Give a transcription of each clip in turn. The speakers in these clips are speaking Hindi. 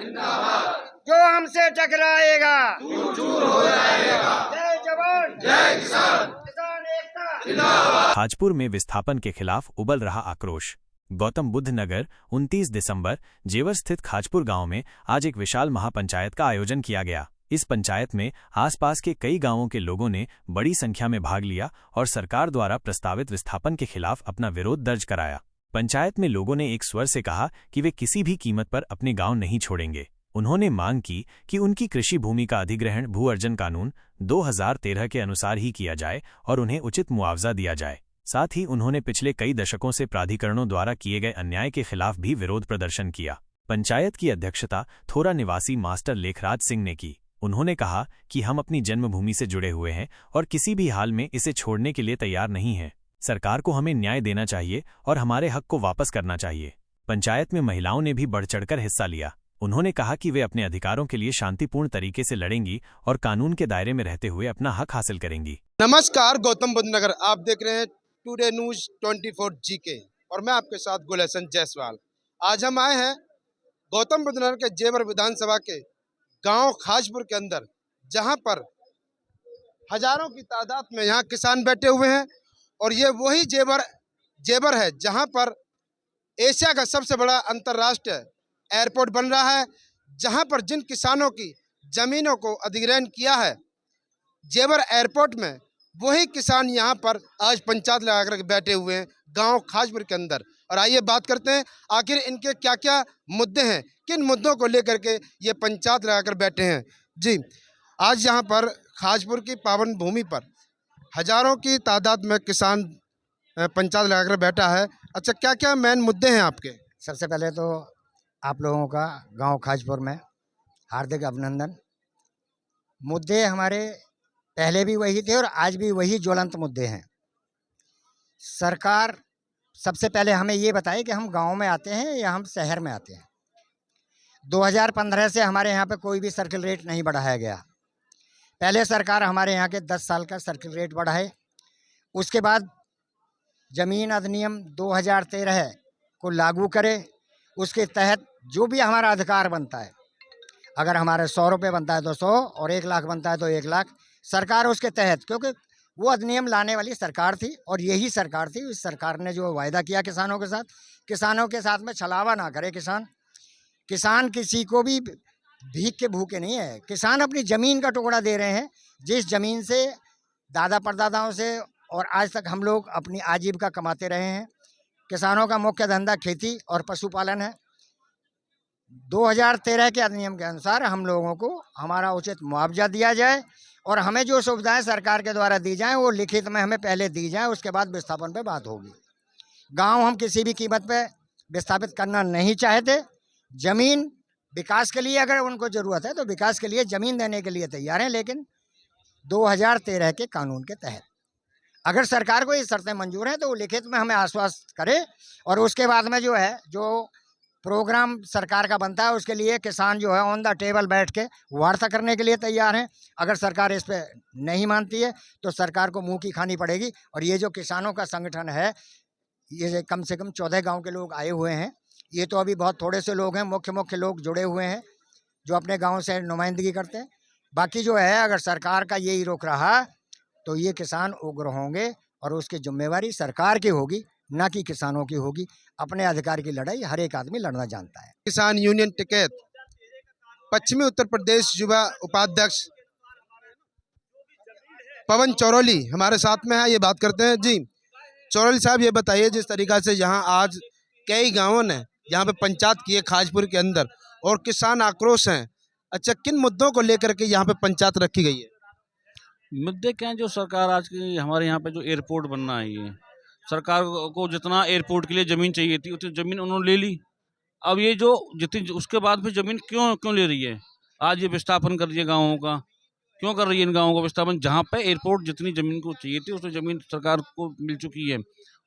जो हमसे टकराएगा चूर चूर हो जाएगा। जय जवान जय किसान, किसान एकता। खाजपुर में विस्थापन के खिलाफ उबल रहा आक्रोश। गौतम बुद्ध नगर 29 दिसंबर जेवर स्थित खाजपुर गांव में आज एक विशाल महापंचायत का आयोजन किया गया। इस पंचायत में आसपास के कई गांवों के लोगों ने बड़ी संख्या में भाग लिया और सरकार द्वारा प्रस्तावित विस्थापन के खिलाफ अपना विरोध दर्ज कराया। पंचायत में लोगों ने एक स्वर से कहा कि वे किसी भी कीमत पर अपने गांव नहीं छोड़ेंगे। उन्होंने मांग की कि उनकी कृषि भूमि का अधिग्रहण भू अर्जन कानून 2013 के अनुसार ही किया जाए और उन्हें उचित मुआवजा दिया जाए। साथ ही उन्होंने पिछले कई दशकों से प्राधिकरणों द्वारा किए गए अन्याय के खिलाफ भी विरोध प्रदर्शन किया। पंचायत की अध्यक्षता थोरा निवासी मास्टर लेखराज सिंह ने की। उन्होंने कहा कि हम अपनी जन्मभूमि से जुड़े हुए हैं और किसी भी हाल में इसे छोड़ने के लिए तैयार नहीं हैं। सरकार को हमें न्याय देना चाहिए और हमारे हक को वापस करना चाहिए। पंचायत में महिलाओं ने भी बढ़ चढ़कर हिस्सा लिया। उन्होंने कहा कि वे अपने अधिकारों के लिए शांतिपूर्ण तरीके से लड़ेंगी और कानून के दायरे में रहते हुए अपना हक हासिल करेंगी। नमस्कार, गौतम बुद्ध नगर आप देख रहे हैं टुडे न्यूज 24 जीके और मैं आपके साथ गुलशन जायसवाल। आज हम आए हैं गौतम बुद्ध नगर के जेवर विधानसभा के गांव खाजपुर के अंदर, जहां पर हजारों की तादाद में यहां किसान बैठे हुए हैं और ये वही जेवर है जहां पर एशिया का सबसे बड़ा अंतर्राष्ट्रीय एयरपोर्ट बन रहा है, जहां पर जिन किसानों की जमीनों को अधिग्रहण किया है जेवर एयरपोर्ट में, वही किसान यहां पर आज पंचायत लगाकर बैठे हुए हैं गांव खाजपुर के अंदर। और आइए बात करते हैं आखिर इनके क्या क्या मुद्दे हैं, किन मुद्दों को लेकर के ये पंचायत लगाकर बैठे हैं। जी, आज यहाँ पर खाजपुर की पावन भूमि पर हजारों की तादाद में किसान पंचायत लगाकर बैठा है। अच्छा, क्या क्या मेन मुद्दे हैं आपके? सबसे पहले तो आप लोगों का गांव खाजपुर में हार्दिक अभिनंदन। मुद्दे हमारे पहले भी वही थे और आज भी वही ज्वलंत मुद्दे हैं। सरकार सबसे पहले हमें ये बताए कि हम गांव में आते हैं या हम शहर में आते हैं। 2015 से हमारे यहाँ पे कोई भी सर्किल रेट नहीं बढ़ाया गया। पहले सरकार हमारे यहाँ के 10 साल का सर्किल रेट बढ़ाए, उसके बाद ज़मीन अधिनियम 2013 को लागू करे। उसके तहत जो भी हमारा अधिकार बनता है, अगर हमारे 100 रुपये बनता है तो 100 और 1 लाख बनता है तो 1 लाख, सरकार उसके तहत, क्योंकि वो अधिनियम लाने वाली सरकार थी और यही सरकार थी, इस सरकार ने जो वायदा किया किसानों के साथ में छलावा ना करे। किसान किसी को भी भीख के भूखे नहीं है। किसान अपनी ज़मीन का टुकड़ा दे रहे हैं, जिस ज़मीन से दादा परदादाओं से और आज तक हम लोग अपनी आजीविका कमाते रहे हैं। किसानों का मुख्य धंधा खेती और पशुपालन है। 2013 के अधिनियम के अनुसार हम लोगों को हमारा उचित मुआवजा दिया जाए और हमें जो सुविधाएं सरकार के द्वारा दी जाएं वो लिखित में हमें पहले दी जाएं, उसके बाद विस्थापन पे बात होगी। गांव हम किसी भी कीमत पे विस्थापित करना नहीं चाहते। ज़मीन विकास के लिए अगर उनको ज़रूरत है तो विकास के लिए ज़मीन देने के लिए तैयार हैं, लेकिन 2013 के कानून के तहत। अगर सरकार को ये शर्तें मंजूर हैं तो वो लिखित में हमें आश्वस्त करे और उसके बाद में जो है जो प्रोग्राम सरकार का बनता है उसके लिए किसान जो है ऑन द टेबल बैठ के वार्ता करने के लिए तैयार हैं। अगर सरकार इस पर नहीं मानती है तो सरकार को मुंह की खानी पड़ेगी। और ये जो किसानों का संगठन है, ये कम से कम 14 गांव के लोग आए हुए हैं। ये तो अभी बहुत थोड़े से लोग हैं, मुख्य लोग जुड़े हुए हैं जो अपने गाँव से नुमाइंदगी करते हैं। बाकी जो है, अगर सरकार का यही रुख रहा तो ये किसान उग्र होंगे और उसकी जिम्मेवारी सरकार की होगी, ना कि किसानों की होगी। अपने अधिकार की लड़ाई हर एक आदमी लड़ना जानता है। किसान यूनियन टिकैत पश्चिमी उत्तर प्रदेश युवा उपाध्यक्ष पवन चौरोली हमारे साथ में है, ये बात करते हैं। जी चौरोली साहब, ये बताइए, जिस तरीका से यहाँ आज कई गांवों ने यहाँ पे पंचायत की है खाजपुर के अंदर और किसान आक्रोश हैं, अच्छा किन मुद्दों को लेकर के यहाँ पे पंचायत रखी गई है? मुद्दे क्या हैं? जो सरकार आज की हमारे यहाँ पे जो एयरपोर्ट बनना है, ये सरकार को जितना एयरपोर्ट के लिए ज़मीन चाहिए थी उतनी ज़मीन उन्होंने ले ली। अब ये जो जितनी उसके बाद भी ज़मीन क्यों ले रही है? आज ये विस्थापन कर रही है गाँवों का, क्यों कर रही है इन गाँवों का विस्थापन? जहाँ पे एयरपोर्ट जितनी ज़मीन को चाहिए थी उतनी ज़मीन सरकार को मिल चुकी है,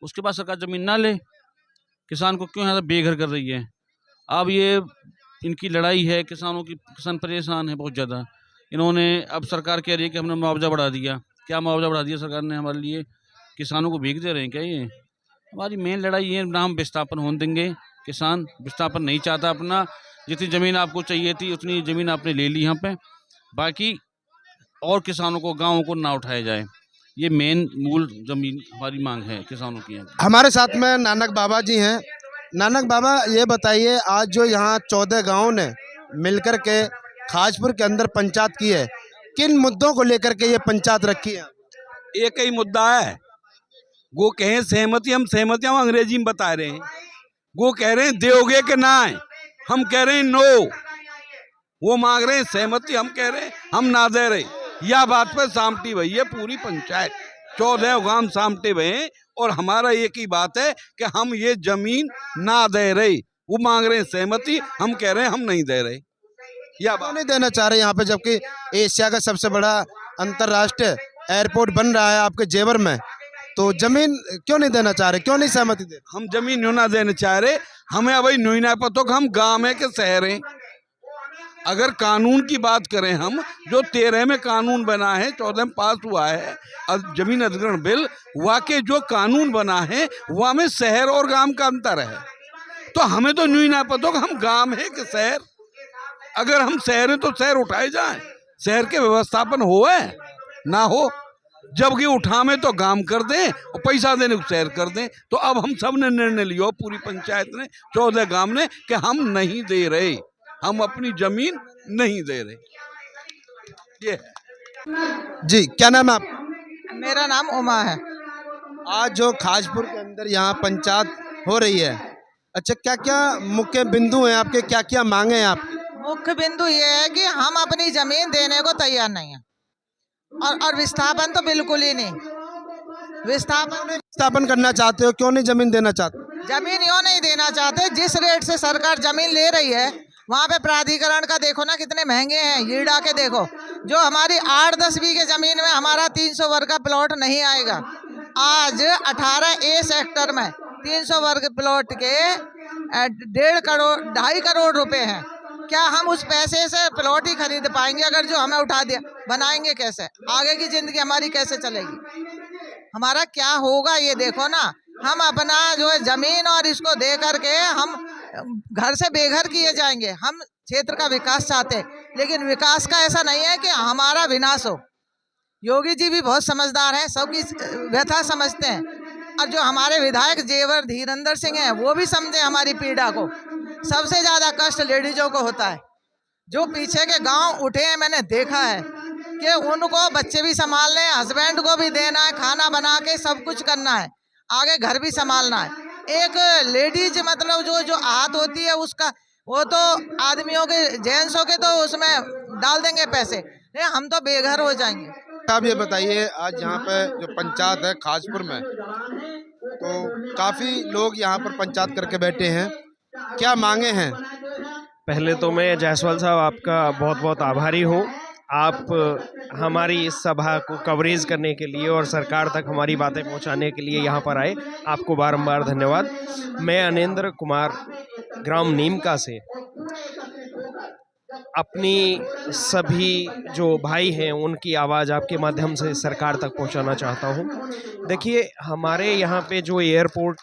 उसके बाद सरकार ज़मीन ना ले, किसान को क्यों यहाँ बेघर कर रही है? अब ये इनकी लड़ाई है किसानों की, किसान परेशान है बहुत ज़्यादा। इन्होंने अब सरकार कह रही है कि हमने मुआवजा बढ़ा दिया। क्या मुआवजा बढ़ा दिया सरकार ने हमारे लिए? किसानों को भीख दे रहे हैं क्या? ये हमारी मेन लड़ाई है, ना हम विस्थापन होने देंगे। किसान विस्थापन नहीं चाहता अपना, जितनी ज़मीन आपको चाहिए थी उतनी ज़मीन आपने ले ली यहाँ पे, बाकी और किसानों को, गाँवों को ना उठाया जाए। ये मेन मूल ज़मीन हमारी मांग है किसानों की यहाँ। हमारे साथ में नानक बाबा जी हैं। नानक बाबा, ये बताइए, आज जो यहाँ 14 गाँव ने मिलकर के खाजपुर के अंदर पंचायत की है, किन मुद्दों को लेकर के ये पंचायत रखी है? एक ही मुद्दा है, वो कहें सहमति, हम सहमति हम अंग्रेजी में बता रहे हैं। वो कह रहे हैं दोगे कि ना, हम कह रहे हैं नो। वो मांग रहे हैं सहमति, हम कह रहे हैं हम ना दे रहे। यह बात पे सामटी भई है पूरी पंचायत, 14 गांव सामटे हुए हैं और हमारा एक ही बात है कि हम ये जमीन ना दे रहे। वो मांग रहे हैं सहमति, हम कह रहे हैं हम नहीं दे रहे। या क्यों नहीं देना चाह रहे यहाँ पे, जबकि एशिया का सबसे बड़ा अंतर्राष्ट्रीय एयरपोर्ट बन रहा है आपके जेवर में, तो जमीन क्यों नहीं देना चाह रहे, क्यों नहीं सहमति दे? हम जमीन न्यू ना देना चाह रहे, हमें अभी न्यू ना पता कि हम गाँव है कि शहर है। अगर कानून की बात करें, हम जो 13 में कानून बना है, 14 में पास हुआ है जमीन अधिग्रहण बिल, वहाँ के जो कानून बना है वहाँ में शहर और गांव का अंतर है। तो हमें तो न्यू ना पता कि हम गांव है कि शहर। अगर हम शहर हैं तो शहर उठाए जाएं, शहर के व्यवस्थापन हो ना हो, जबकि उठावे तो गांव कर दें और पैसा देने को शहर कर दें। तो अब हम सब ने निर्णय लिया, पूरी पंचायत ने, 14 गांव ने, कि हम नहीं दे रहे, हम अपनी जमीन नहीं दे रहे। ये जी, क्या नाम है आपका? मेरा नाम उमा है। आज जो खाजपुर के अंदर यहाँ पंचायत हो रही है, अच्छा, क्या क्या मुख्य बिंदु हैं आपके, क्या क्या मांगे हैं आपकी? मुख्य बिंदु ये है कि हम अपनी जमीन देने को तैयार नहीं है, और विस्थापन तो बिल्कुल ही नहीं। विस्थापन करना चाहते हो, क्यों नहीं जमीन देना चाहते? जमीन क्यों नहीं देना चाहते? जिस रेट से सरकार जमीन ले रही है, वहाँ पे प्राधिकरण का देखो ना कितने महंगे हैं, हीड़ा के देखो। जो हमारी 8-10 बीघे जमीन में हमारा 300 वर्ग का प्लॉट नहीं आएगा। आज 18A सेक्टर में 300 वर्ग प्लॉट के 2.5 करोड़ रुपए हैं। क्या हम उस पैसे से प्लॉट ही खरीद पाएंगे? अगर जो हमें उठा दिया, बनाएंगे कैसे? आगे की जिंदगी हमारी कैसे चलेगी? हमारा क्या होगा ये देखो ना। हम अपना जो है जमीन और इसको दे करके हम घर से बेघर किए जाएंगे। हम क्षेत्र का विकास चाहते हैं, लेकिन विकास का ऐसा नहीं है कि हमारा विनाश हो। योगी जी भी बहुत समझदार हैं, सबकी व्यथा समझते हैं, और जो हमारे विधायक जेवर धीरेन्द्र सिंह हैं वो भी समझे हमारी पीड़ा को। सबसे ज़्यादा कष्ट लेडीजों को होता है। जो पीछे के गांव उठे हैं, मैंने देखा है कि उनको बच्चे भी संभालने हैं, हस्बैंड को भी देना है, खाना बना के सब कुछ करना है, आगे घर भी संभालना है। एक लेडीज मतलब जो आहत होती है उसका, वो तो आदमियों के, जेंट्सों के तो उसमें डाल देंगे पैसे, हम तो बेघर हो जाएंगे। आप ये बताइए, आज यहाँ पे जो पंचायत है खाजपुर में, तो काफ़ी लोग यहाँ पर पंचायत करके बैठे हैं, क्या मांगे हैं? पहले तो मैं जायसवाल साहब आपका बहुत बहुत आभारी हूँ। आप हमारी इस सभा को कवरेज करने के लिए और सरकार तक हमारी बातें पहुँचाने के लिए यहाँ पर आए, आपको बारंबार धन्यवाद। मैं अनिंद्र कुमार ग्राम नीमका से अपनी सभी जो भाई हैं उनकी आवाज़ आपके माध्यम से सरकार तक पहुंचाना चाहता हूं। देखिए, हमारे यहाँ पे जो एयरपोर्ट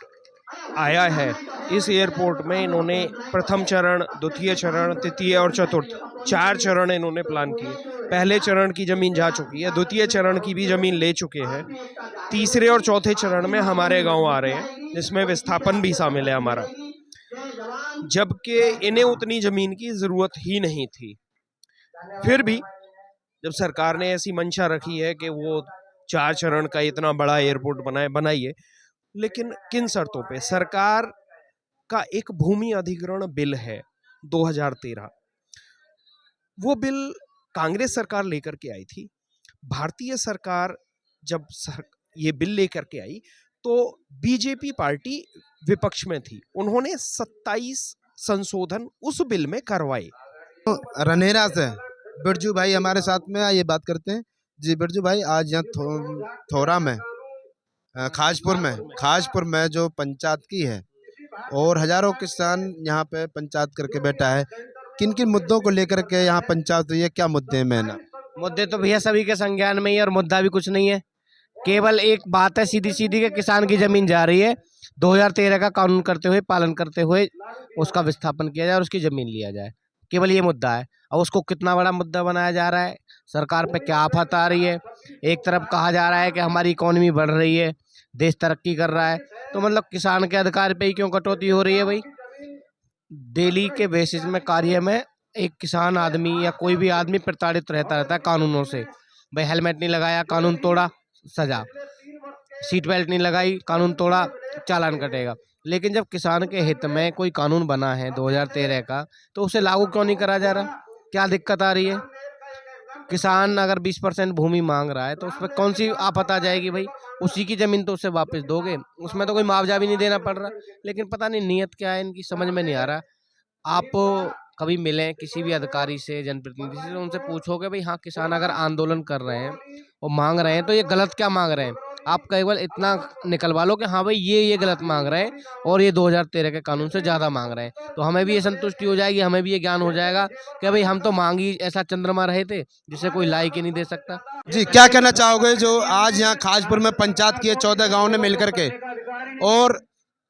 आया है, इस एयरपोर्ट में इन्होंने प्रथम चरण, द्वितीय चरण, तृतीय और चतुर्थ 4 चरण इन्होंने प्लान किए। पहले चरण की ज़मीन जा चुकी है, द्वितीय चरण की भी ज़मीन ले चुके हैं, तीसरे और चौथे चरण में हमारे गाँव आ रहे हैं, जिसमें विस्थापन भी शामिल है हमारा, जबकि इन्हें उतनी ज़मीन की ज़रूरत ही नहीं थी। फिर भी जब सरकार ने ऐसी मंशा रखी है कि वो 4 चरण का इतना बड़ा एयरपोर्ट बनाइए, लेकिन किन शर्तों पे? सरकार का एक भूमि अधिग्रहण बिल है 2013, वो बिल कांग्रेस सरकार लेकर के आई थी। भारतीय सरकार जब ये बिल लेकर के आई तो बीजेपी पार्टी विपक्ष में थी, उन्होंने 27 संशोधन उस बिल में करवाए। तो रनेरा से बिरजू भाई हमारे साथ में, आइए बात करते हैं। जी बिरजू भाई, आज यहाँ थोरा में, खाजपुर में जो पंचायत की है और हजारों किसान यहाँ पे पंचायत करके बैठा है, किन किन मुद्दों को लेकर के यहाँ पंचायत हुई है, क्या मुद्दे हैं? मैंने मुद्दे तो भैया सभी के संज्ञान में ही, और मुद्दा भी कुछ नहीं है, केवल एक बात है सीधी सीधी कि किसान की जमीन जा रही है। 2013 का कानून करते हुए, पालन करते हुए उसका विस्थापन किया जाए और उसकी ज़मीन लिया जाए। केवल ये मुद्दा है। और उसको कितना बड़ा मुद्दा बनाया जा रहा है, सरकार पे क्या आफत आ रही है। एक तरफ कहा जा रहा है कि हमारी इकोनॉमी बढ़ रही है, देश तरक्की कर रहा है, तो मतलब किसान के अधिकार पे ही क्यों कटौती हो रही है भाई। डेली के बेसिस में कार्य में एक किसान आदमी या कोई भी आदमी प्रताड़ित रहता है कानूनों से। भाई हेलमेट नहीं लगाया, कानून तोड़ा, सजा। सीट बेल्ट नहीं लगाई, कानून तोड़ा, चालान कटेगा। लेकिन जब किसान के हित में कोई कानून बना है 2013 का, तो उसे लागू क्यों नहीं करा जा रहा? क्या दिक्कत आ रही है? किसान अगर 20% भूमि मांग रहा है तो उस पर कौन सी आफत आ जाएगी भाई? उसी की जमीन तो उसे वापस दोगे, उसमें तो कोई मुआवजा भी नहीं देना पड़ रहा। लेकिन पता नहीं नीयत क्या है इनकी, समझ में नहीं आ रहा। आप कभी मिलें किसी भी अधिकारी से, जनप्रतिनिधि से, उनसे पूछोगे भाई हाँ किसान अगर आंदोलन कर रहे हैं और मांग रहे हैं तो ये गलत क्या मांग रहे हैं। आप केवल इतना निकलवा लो कि हाँ भाई ये गलत मांग रहे हैं और ये 2013 के कानून से ज़्यादा मांग रहे हैं, तो हमें भी ये संतुष्टि हो जाएगी, हमें भी ये ज्ञान हो जाएगा कि भाई हम तो मांग ही ऐसा चंद्रमा रहे थे जिसे कोई ला के नहीं दे सकता। जी, क्या कहना चाहोगे जो आज यहाँ खाजपुर में पंचायत की है 14 गाँव ने मिलकर के, और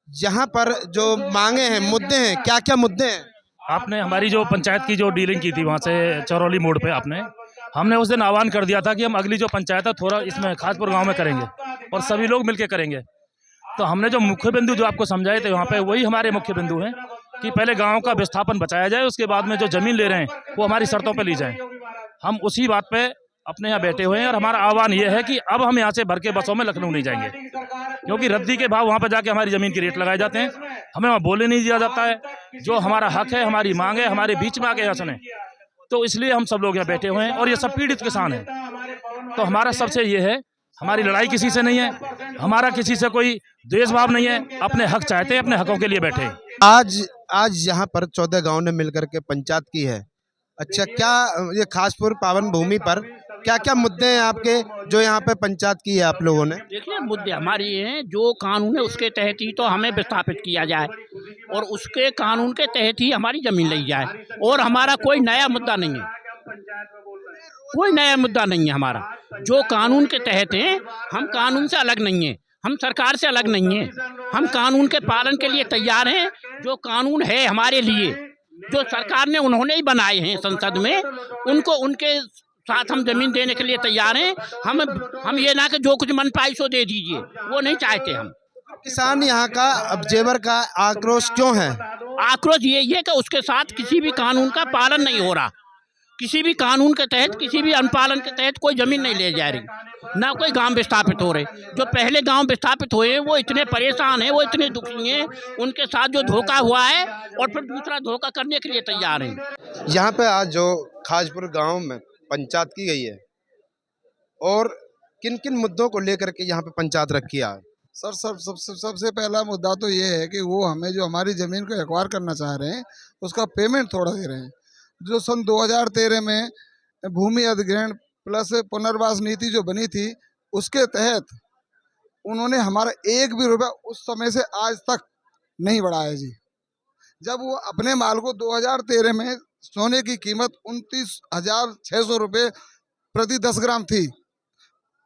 यहाँ पर जो मांगे हैं, मुद्दे हैं, क्या क्या मुद्दे हैं? आपने हमारी जो पंचायत की जो डीलिंग की थी वहाँ से चरौली मोड़ पे, हमने उस दिन आह्वान कर दिया था कि हम अगली जो पंचायत है थोड़ा इसमें खाजपुर गांव में करेंगे और सभी लोग मिलके करेंगे। तो हमने जो मुख्य बिंदु जो आपको समझाए थे वहाँ पे, वही हमारे मुख्य बिंदु हैं कि पहले गांव का विस्थापन बचाया जाए, उसके बाद में जो जमीन ले रहे हैं वो हमारी शर्तों पे ली जाए। हम उसी बात पे अपने यहाँ बैठे हुए हैं और हमारा आह्वान ये है कि अब हम यहाँ से भर के बसों में लखनऊ नहीं जाएंगे, क्योंकि रद्दी के भाव वहाँ पे जाके हमारी जमीन के रेट लगाए जाते हैं, हमें वहाँ बोलने नहीं दिया जाता है। जो हमारा हक है, हमारी मांग है, हमारे बीच में आके यहाँ सुने। तो इसलिए हम सब लोग यहाँ बैठे हुए हैं और ये सब पीड़ित किसान हैं। तो हमारा सबसे ये है, हमारी लड़ाई किसी से नहीं है, हमारा किसी से कोई द्वेषभाव नहीं है, अपने हक चाहते हैं, अपने हकों के लिए बैठे हैं। आज यहाँ पर 14 गांव ने मिलकर के पंचायत की है। अच्छा, क्या ये खासपुर पावन भूमि पर क्या क्या मुद्दे हैं आपके जो यहाँ पे पंचायत की है आप लोगों ने? देखिए, मुद्दे हमारे ये हैं, जो कानून है उसके तहत ही तो हमें विस्थापित किया जाए और उसके कानून के तहत ही हमारी जमीन ली जाए, और हमारा कोई नया मुद्दा नहीं है, कोई नया मुद्दा नहीं है हमारा। जो कानून के तहत है, हम कानून से अलग नहीं है, हम सरकार से अलग नहीं है, हम कानून के पालन के लिए तैयार हैं। जो कानून है हमारे लिए, जो सरकार ने उन्होंने ही बनाए हैं संसद में, उनको उनके साथ हम जमीन देने के लिए तैयार हैं। हम ये ना कि जो कुछ मन पाई सो दे दीजिए, वो नहीं चाहते हम। किसान यहाँ का अब जेवर का आक्रोश क्यों है? आक्रोश ये है कि उसके साथ किसी भी कानून का पालन नहीं हो रहा, किसी भी कानून के तहत, किसी भी अनुपालन के तहत कोई जमीन नहीं ले जा रही, ना कोई गांव विस्थापित हो रहे। जो पहले गांव विस्थापित हुए हैं वो इतने परेशान हैं, वो इतने दुखी हैं, उनके साथ जो धोखा हुआ है और फिर दूसरा धोखा करने के लिए तैयार हैं। यहाँ पे आज जो खाजपुर गांव में पंचायत की गई है, और किन किन मुद्दों को लेकर के यहाँ पे पंचायत रखी है? सर सबसे पहला मुद्दा तो ये है कि वो हमें जो हमारी ज़मीन को एक्वायर करना चाह रहे हैं उसका पेमेंट थोड़ा दे रहे हैं। जो सन 2013 में भूमि अधिग्रहण प्लस पुनर्वास नीति जो बनी थी, उसके तहत उन्होंने हमारा एक भी रुपया उस समय से आज तक नहीं बढ़ाया जी। जब वो अपने माल को 2013 में सोने की कीमत 29,600 रुपये प्रति 10 ग्राम थी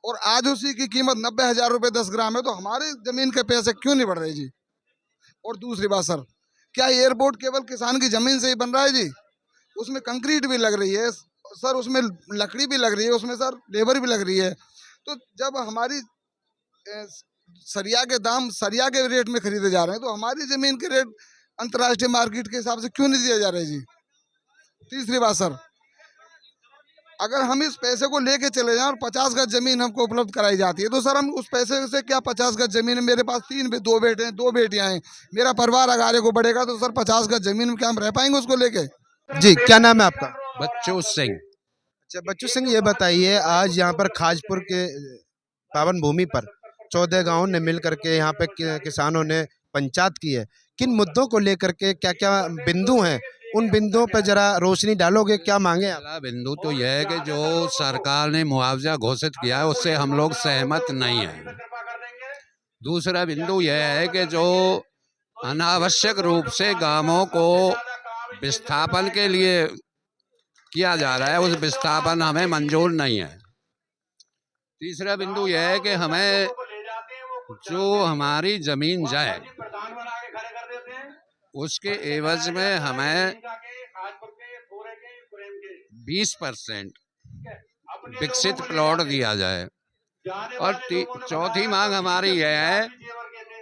और आज उसी की कीमत 90,000 रुपये 10 ग्राम है, तो हमारी ज़मीन के पैसे क्यों नहीं बढ़ रहे जी? और दूसरी बात सर, क्या एयरपोर्ट केवल किसान की ज़मीन से ही बन रहा है जी? उसमें कंक्रीट भी लग रही है सर, उसमें लकड़ी भी लग रही है, उसमें सर लेबर भी लग रही है। तो जब हमारी सरिया के दाम सरिया के रेट में खरीदे जा रहे हैं, तो हमारी ज़मीन के रेट अंतर्राष्ट्रीय मार्केट के हिसाब से क्यों नहीं दिए जा रहे जी? तीसरी बात सर, अगर हम इस पैसे को लेके चले जाएं और 50 गज जमीन हमको उपलब्ध कराई जाती है, तो सर हम उस पैसे से क्या 50 गज जमीन, मेरे पास 2 बेटे हैं, 2 बेटियां हैं, मेरा परिवार अगारे को बढ़ेगा, तो सर 50 गज जमीन में क्या हम रह पाएंगे उसको लेके? जी, क्या नाम है आपका? बच्चू सिंह। अच्छा बच्चू सिंह, ये बताइए, आज यहाँ पर खाजपुर के पावन भूमि पर 14 गाँव ने मिल करके यहाँ पे किसानों ने पंचायत की है। किन मुद्दों को लेकर के क्या क्या बिंदु हैं, उन बिंदुओं पर जरा रोशनी डालोगे? क्या मांगे? पहला बिंदु तो यह है कि जो सरकार ने मुआवजा घोषित किया है उससे हम लोग सहमत नहीं हैं। दूसरा बिंदु यह है कि जो अनावश्यक रूप से गांवों को विस्थापन के लिए किया जा रहा है, उस विस्थापन हमें मंजूर नहीं है। तीसरा बिंदु यह है कि हमें जो हमारी जमीन जाए उसके एवज में हमें 20% विकसित प्लॉट दिया जाए। और चौथी मांग हमारी यह है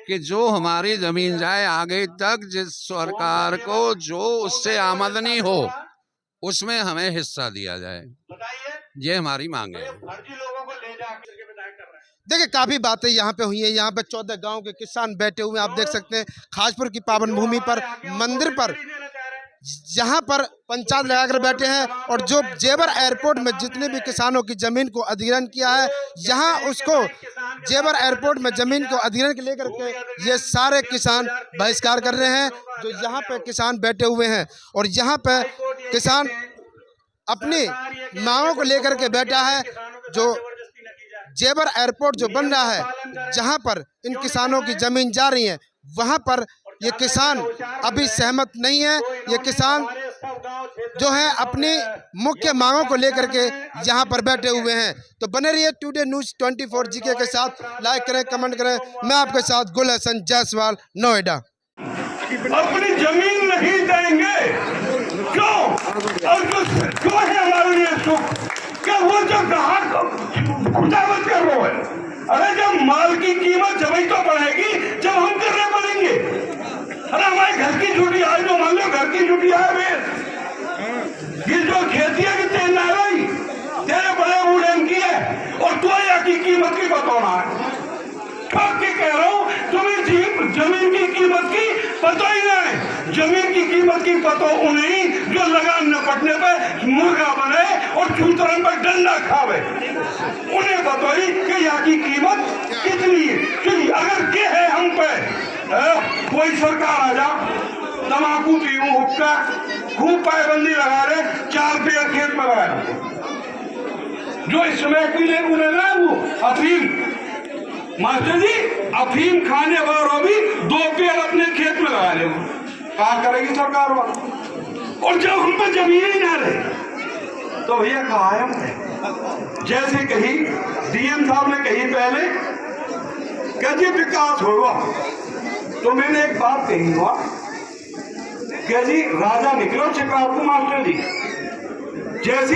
कि जो हमारी जमीन जाए आगे तक जिस सरकार को जो उससे आमदनी हो उसमें हमें हिस्सा दिया जाए। ये हमारी मांग है। देखिए काफी बातें यहाँ पे हुई है। यहाँ पे 14 गांव के किसान बैठे हुए हैं। आप देख सकते हैं खाजपुर की पावन भूमि पर मंदिर पर जहाँ पर पंचायत लगाकर बैठे हैं और जो जेवर एयरपोर्ट में जितने भी किसानों की जमीन को अधिग्रहण किया है, यहाँ उसको जेवर एयरपोर्ट में जमीन को अधिग्रहण के लेकर के ये सारे किसान बहिष्कार कर रहे हैं। जो यहाँ पे किसान बैठे हुए हैं और यहाँ पे किसान अपनी मांगों को लेकर के बैठा है। जो जेवर एयरपोर्ट जो बन रहा है, जहाँ पर इन किसानों की जमीन जा रही है, वहाँ पर ये किसान अभी सहमत नहीं है। ये किसान जो है अपनी मुख्य मांगों को लेकर के यहाँ पर बैठे हुए हैं। तो बने रहिए टुडे न्यूज़ 24 जीके के साथ। लाइक करें, कमेंट करें। मैं आपके साथ गुलहसन जायसवाल, नोएडा। अपनी जमीन नहीं देंगे क्यों? और क्यों है हमारे लिए सुख? क्या वो जो ग्राहक खुदावत कर रहा है? अरे जब माल की कीमत जमीन तो बढ़ेगी जब हम करने पड़ेंगे। अरे हमारे घर की छुट्टी आज जो मान लो घर की छुट्टी आए, ये जो खेती है कि तेल ना रही तेरे बड़े बूढ़े की है और तो यहाँ की कीमत की बताना है। ठोक के कह रहा हूँ तुम्हें जमीन की कीमत की पता ही नहीं। जमीन की कीमत की पता उन्हें जो लगान न पड़ने पे मुर्गा बने और चूतरन पर डंडा खावे, उन्हें बताई कि यहाँ की कीमत कितनी है। क्योंकि अगर ये है हम पे कोई सरकार आ जा तम्बाकू पीऊं हुक्का खूब पाबंदी लगा रहे 4 पेड़ खेत में लगा जो इसमें पीले उन्हें ना वो अफीम मास्टर जी अफीम खाने वालों भी 2 पेड़ अपने खेत में लगा ले। कहा करेगी सरकार वाला? और जब हम पे जमीन ही ना रहे तो भैया कहा है हम जैसे कही डीएम साहब ने कही पहले कैसे विकास होगा। तो मैंने एक बात कही हुआ कि जी राजा निकलो शिकारपुर मास्टर जी जैसी